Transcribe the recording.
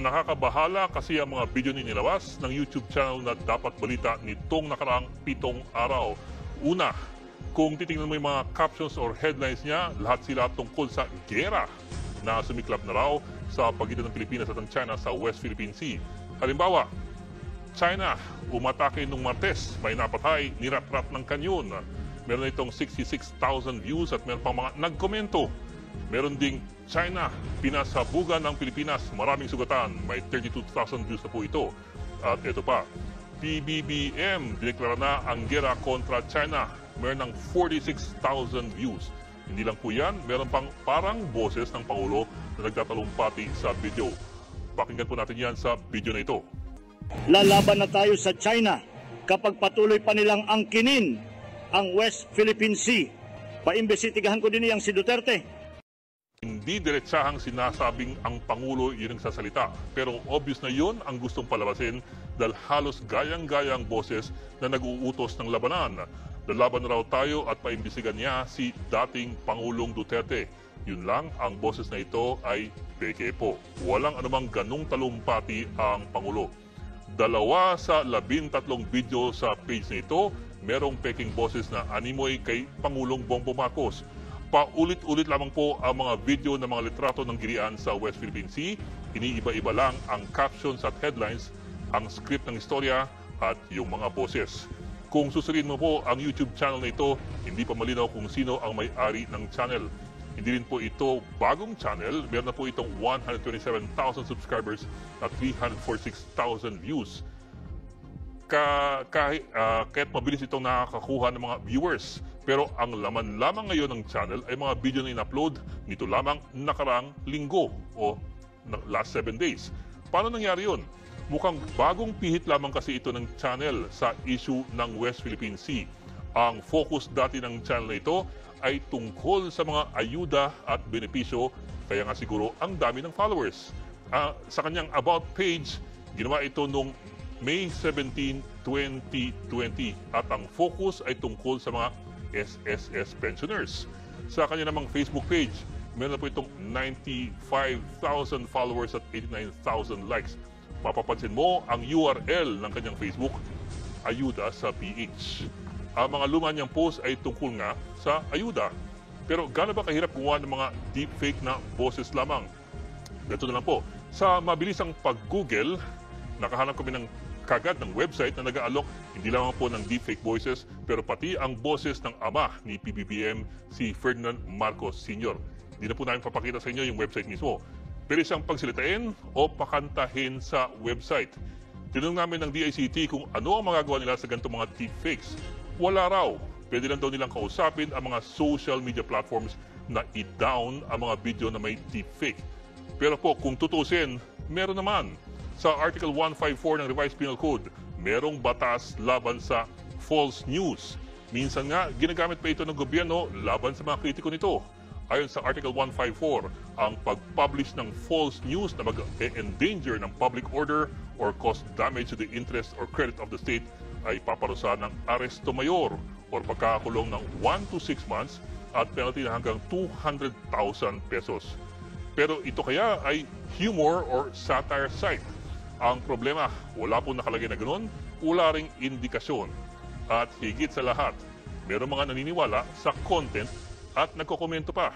Nakakabahala kasi ang mga video nilabas ng YouTube channel na Dapat Balita nitong nakaraang 7 araw. Una, kung titingnan mo yung mga captions or headlines niya, lahat sila tungkol sa gera na sumiklab na raw sa pagitan ng Pilipinas at ng China sa West Philippine Sea. Halimbawa, China, umatake nung Martes, may napatay, nirat-rat ng kanyon. Meron itong 66,000 views at meron pang mga nagkomento. Meron ding China, pinasabugan ng Pilipinas, maraming sugatan, may 32,000 views na po ito. At ito pa, PBBM, dineklara na ang gera kontra China, meron ng 46,000 views. Hindi lang po yan, meron pang parang boses ng Pangulo na nagtatalumpati sa video. Pakinggan po natin yan sa video na ito. Lalaban na tayo sa China kapag patuloy pa nilang angkinin ang West Philippine Sea. Paimbestigahan ko din iyang si Duterte. Hindi diretsahang sinasabing ang Pangulo yun ang sasalita. Pero obvious na yun ang gustong palabasin dahil halos gayang-gayang boses na nag-uutos ng labanan. Lalaban na raw tayo at paimbestigan niya si dating Pangulong Duterte. Yun lang, ang boses na ito ay peke po. Walang anumang ganung talumpati ang Pangulo. 2 sa 13 video sa page na ito, merong peking boses na animoy kay Pangulong Bongbong Marcos. Paulit-ulit lamang po ang mga video ng mga litrato ng girian sa West Philippine Sea. Iniiba-iba lang ang captions at headlines, ang script ng istorya at yung mga boses. Kung susuriin mo po ang YouTube channel na ito, hindi pa malinaw kung sino ang may-ari ng channel. Hindi rin po ito bagong channel. Meron na po itong 127,000 subscribers at 346,000 views. Kahit mabilis itong nakakakuha ng mga viewers. Pero ang laman lamang ngayon ng channel ay mga video na in-upload nito lamang nakarang linggo o last 7 days. Paano nangyari yun? Mukhang bagong pihit lamang kasi ito ng channel sa issue ng West Philippine Sea. Ang focus dati ng channel na ito ay tungkol sa mga ayuda at benepisyo, kaya nga siguro ang dami ng followers. Sa kanyang about page, ginawa ito noong May 17, 2020 at ang focus ay tungkol sa mga SSS pensioners. Sa kanya namang Facebook page, meron na po itong 95,000 followers at 89,000 likes. Mapapansin mo ang URL ng kanyang Facebook, Ayuda sa PH. Ang mga luma niyang post ay tungkol nga sa ayuda. Pero gaano ba kahirap gumawa ng mga deepfake na boses lamang? Ganito na lang po. Sa mabilisang pag-google, nakahanap kami ng kagad ng website na nag-aalok hindi lamang po ng deepfake voices pero pati ang boses ng ama ni PBBM, si Ferdinand Marcos Sr. Hindi na po namin papakita sa inyo yung website mismo. Pero isang pagsalitain o pakantahin sa website. Tinanong namin ng DICT kung ano ang magagawa nila sa ganitong mga deepfakes. Wala raw. Pwede lang daw nilang kausapin ang mga social media platforms na i-down ang mga video na may deepfake. Pero po kung tutusin, meron naman. Sa Article 154 ng Revised Penal Code, merong batas laban sa false news. Minsan nga, ginagamit pa ito ng gobyerno laban sa mga kritiko nito. Ayon sa Article 154, ang pag-publish ng false news na mag-endanger ng public order or cause damage to the interest or credit of the state ay paparusahan ng aresto mayor or pagkakakulong ng 1 to 6 months at penalty na hanggang 200,000 pesos. Pero ito kaya ay humor or satire site. Ang problema, wala pong nakalagay na ganoon, wala ring indikasyon. At higit sa lahat, mayroong mga naniniwala sa content at nagkokomento pa.